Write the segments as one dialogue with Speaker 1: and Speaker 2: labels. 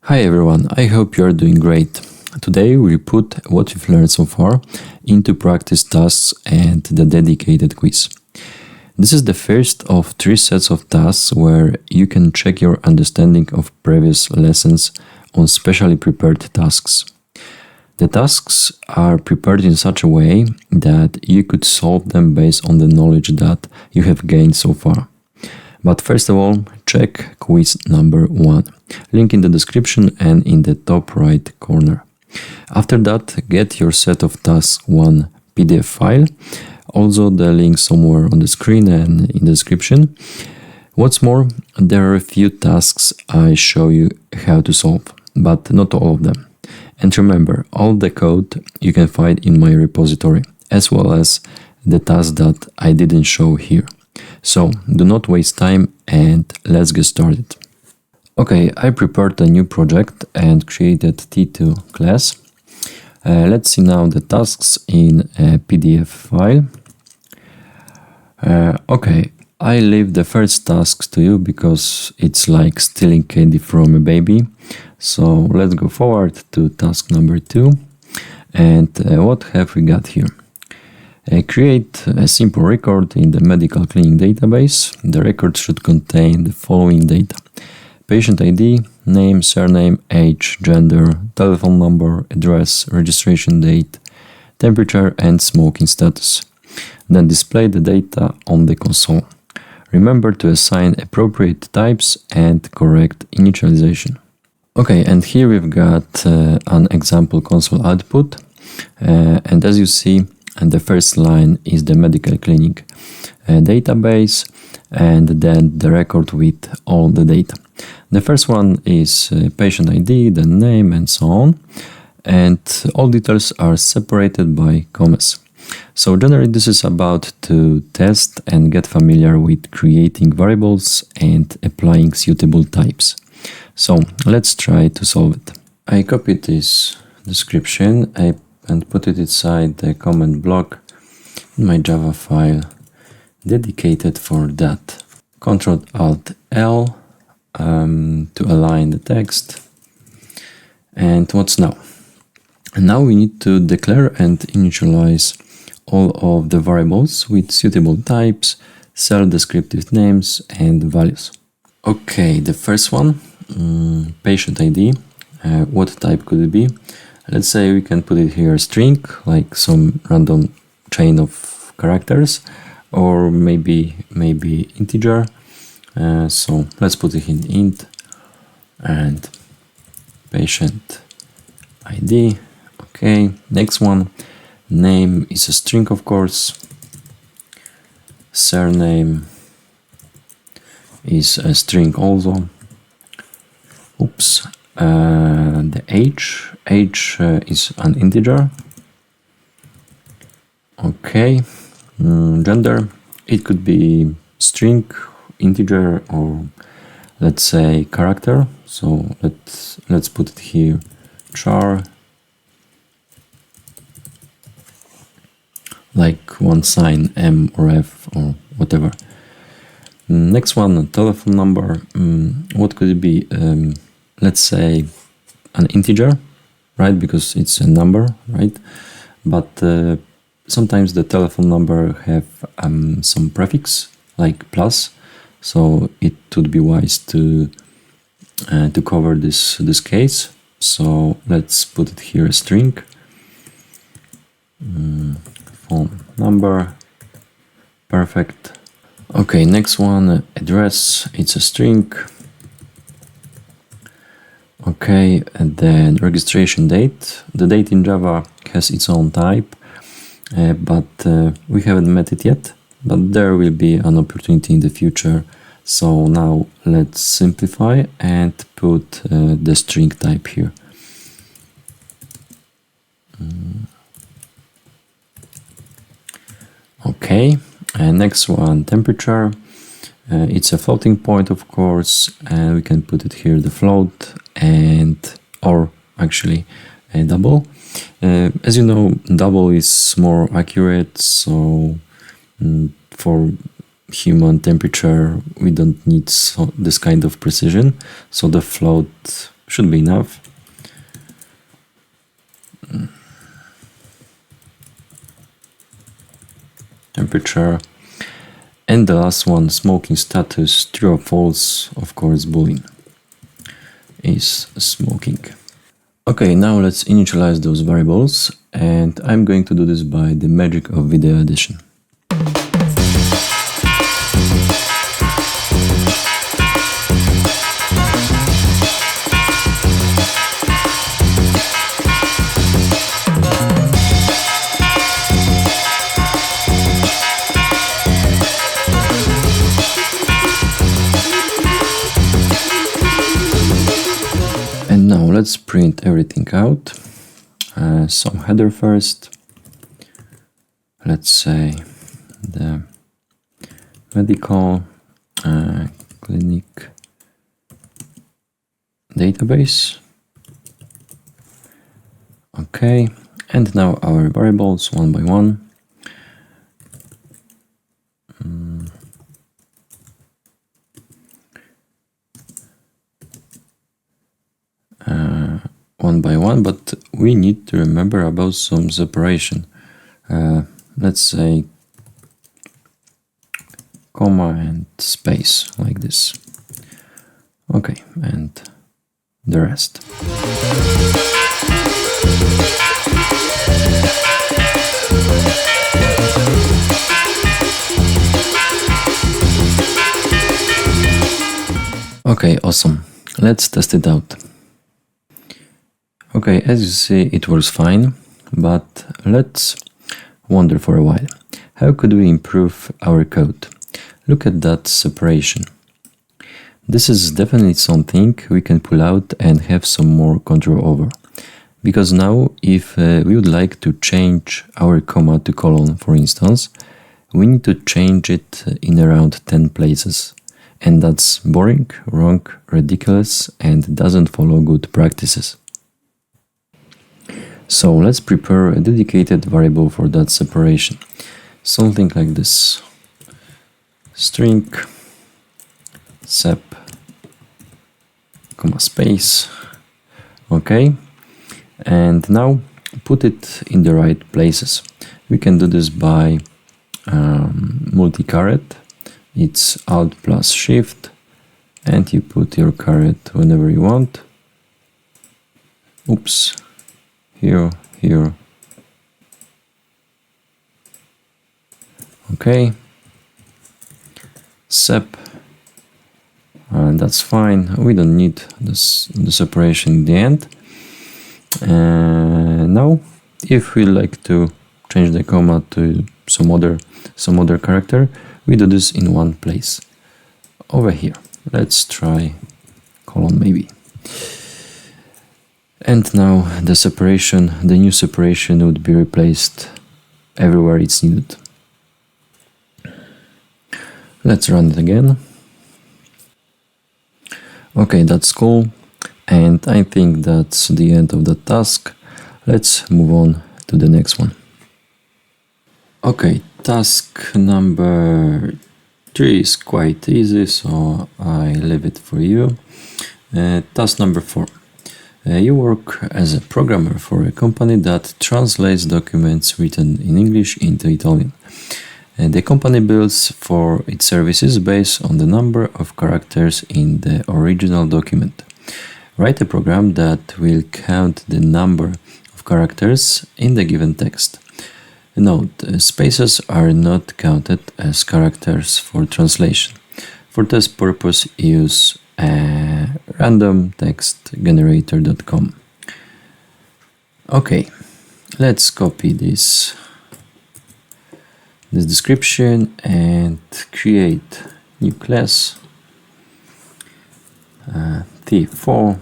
Speaker 1: Hi everyone, I hope you are doing great. Today we put what we've learned so far into practice tasks and the dedicated quiz. This is the first of 3 sets of tasks where you can check your understanding of previous lessons on specially prepared tasks. The tasks are prepared in such a way that you could solve them based on the knowledge that you have gained so far. But first of all, check quiz number 1. Link in the description and in the top right corner. After that, get your set of tasks 1 PDF file. Also the link somewhere on the screen and in the description. What's more, there are a few tasks I show you how to solve, but not all of them. And remember, all the code you can find in my repository, as well as the tasks that I didn't show here. So do not waste time and let's get started. Okay, I prepared a new project and created T2 class. Let's see now the tasks in a PDF file. Okay, I leave the first tasks to you because it's like stealing candy from a baby. So let's go forward to task number 2. And what have we got here? Create a simple record in the medical clinic database. The record should contain the following data: patient ID, name, surname, age, gender, telephone number, address, registration date, temperature and smoking status. Then display the data on the console. Remember to assign appropriate types and correct initialization. Okay, and here we've got an example console output. And as you see, and the first line is the medical clinic database, and then the record with all the data. The first one is patient ID, the name, and so on, and all details are separated by commas. So generally this is about to test and get familiar with creating variables and applying suitable types. So let's try to solve it. I copied this description and put it inside the comment block in my Java file dedicated for that. Ctrl-Alt-L to align the text. And what's now? And now we need to declare and initialize all of the variables with suitable types, cell descriptive names, and values. Okay, the first one, patient ID. What type could it be? Let's say we can put it here string, like some random chain of characters, or maybe integer. So let's put it in int and patient ID. Okay, next one, name is a string, of course. Surname is a string also. Oops. The age is an integer. Okay, gender, it could be string, integer, or let's say character. So let's put it here char, like one sign, M or F or whatever. Next one, telephone number. What could it be? Let's say an integer, right? Because it's a number, right? But sometimes the telephone number have some prefix like plus, so it would be wise to cover this case. So let's put it here a string. Phone number, perfect. Okay, next one, address, it's a string. Okay, and then registration date. The date in Java has its own type, but we haven't met it yet, but there will be an opportunity in the future. So now let's simplify and put the string type here. Okay, and next one, temperature. It's a floating point, of course, and we can put it here, the float, and or actually a double. As you know, double is more accurate, so for human temperature we don't need this kind of precision, so the float should be enough. Temperature. And the last one, smoking status, true or false, of course boolean is smoking. Okay, now let's initialize those variables, and I'm going to do this by the magic of video addition. And now let's print everything out. Some header first. Let's say the medical clinic database. Okay, and now our variables one by one. One by one, but we need to remember about some separation. Let's say comma and space like this. Okay, and the rest. Okay, awesome. Let's test it out. Okay, as you see, it works fine, but let's wonder for a while. How could we improve our code? Look at that separation. This is definitely something we can pull out and have some more control over. Because now, if we would like to change our comma to colon, for instance, we need to change it in around 10 places. And that's boring, wrong, ridiculous, and doesn't follow good practices. So let's prepare a dedicated variable for that separation. Something like this. String sep comma space. Okay. And now put it in the right places. We can do this by multi-caret. It's Alt plus Shift, and you put your caret whenever you want. Oops. Here. Okay. Sep. And that's fine. We don't need the separation in the end. Now, if we like to change the comma to some other character, we do this in one place. Over here. Let's try colon maybe. And now the new separation would be replaced everywhere it's needed. Let's run it again. Okay, that's cool. And I think that's the end of the task. Let's move on to the next one. Okay, task number 3 is quite easy, so I leave it for you. Task number 4. You work as a programmer for a company that translates documents written in English into Italian. The company bills for its services based on the number of characters in the original document. Write a program that will count the number of characters in the given text. Note, spaces are not counted as characters for translation. For this purpose, use randomtextgenerator.com. Okay, let's copy this description and create new class T4.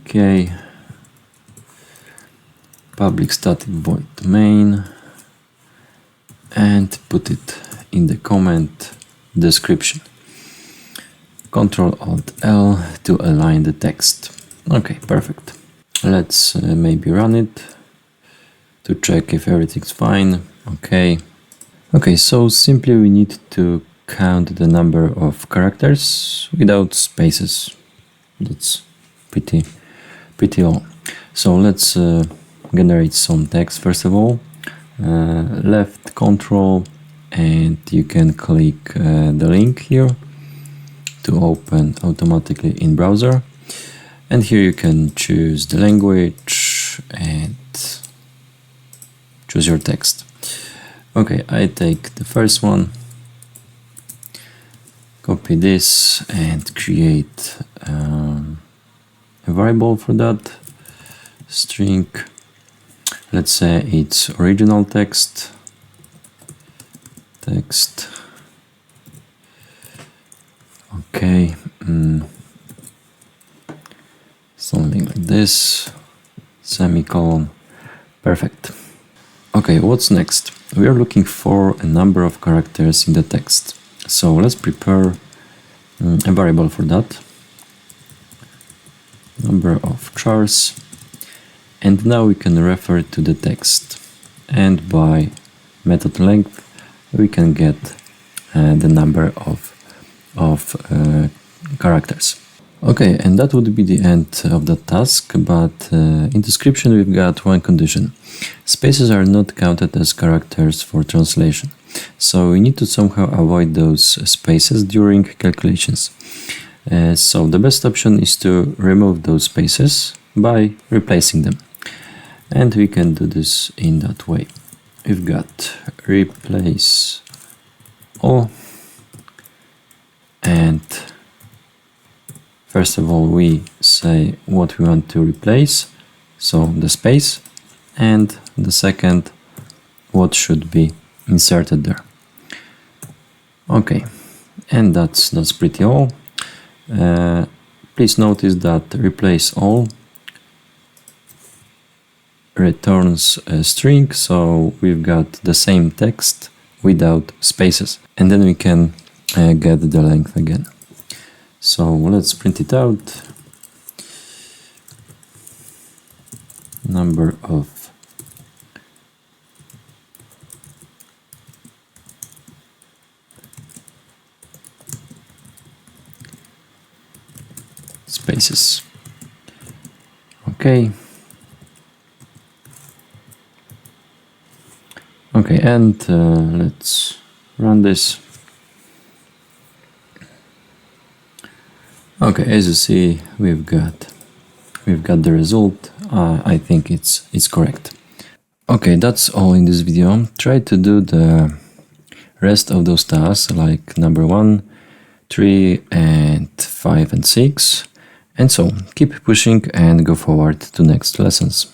Speaker 1: Okay, public static void main, and put it in the comment description. Ctrl-Alt-L to align the text. Okay, perfect. Let's maybe run it to check if everything's fine. Okay. Okay, so simply we need to count the number of characters without spaces. That's pretty all. So let's generate some text first of all. Left control, and you can click the link here to open automatically in browser, and here you can choose the language and choose your text. Okay, I take the first one, copy this and create a variable for that, string. Let's say it's original text. Okay, something like this, semicolon. Perfect. Okay, what's next? We are looking for a number of characters in the text. So let's prepare a variable for that. Number of chars. And now we can refer to the text. And by method length, we can get the number of characters. Okay, and that would be the end of the task, but in description we've got one condition. Spaces are not counted as characters for translation, so we need to somehow avoid those spaces during calculations. So the best option is to remove those spaces by replacing them. And we can do this in that way. We've got replace all, and first of all we say what we want to replace, so the space, and the second what should be inserted there. Okay, and that's pretty all. Please notice that replace all returns a string, so we've got the same text without spaces, and then we can get the length again. So let's print it out. Number of spaces. Okay. Okay, and let's run this. Okay, as you see, we've got the result. I think it's correct. Okay, that's all in this video. Try to do the rest of those tasks, like number 1, 3, and 5 and 6. And so keep pushing and go forward to next lessons.